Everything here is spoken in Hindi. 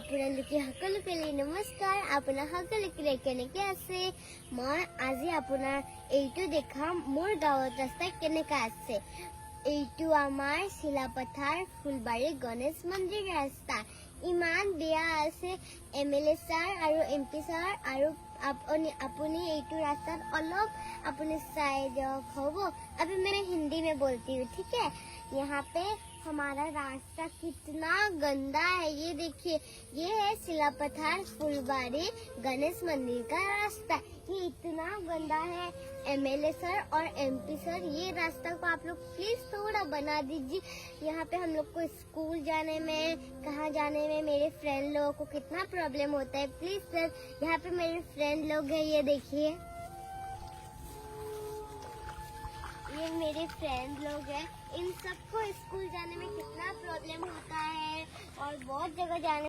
আপোনালোকে সকলোকে নমস্কাৰ। আপোনাৰ সকলোকে কেনেকৈ আছে? মই আজি আপোনাৰ এইটো দেখাম মোৰ গাঁৱত ৰাস্তা কেনেকৈ আছে। এইটো আমাৰ চিলাপথাৰ ফুলবাৰী গণেশ মন্দিৰ ৰাস্তা। ইমান বেয়া আছে। MLA ছাৰ আৰু MP ছাৰ আৰু আপুনি এইটো रास्ता अलग अपने साइड होवो। अभी मैं हिंदी में बोलती हूँ, ठीक है। यहाँ पे हमारा रास्ता कितना गंदा है, ये देखिए। ये है सिलापथार फुलबारी गणेश मंदिर का रास्ता। ये इतना गंदा है। MLA सर और MP सर, ये रास्ता को आप लोग प्लीज थोड़ा बना दीजिए। यहाँ पे हम लोग को स्कूल जाने में, कहाँ जाने में मेरे फ्रेंड लोगों को कितना प्रॉब्लम होता है। प्लीज सर, यहाँ पे मेरे फ्रेंड लोग हैं, ये देखिए, ये मेरे फ्रेंड लोग हैं। इन सबको स्कूल जाने में कितना प्रॉब्लम होता है और बहुत जगह जाने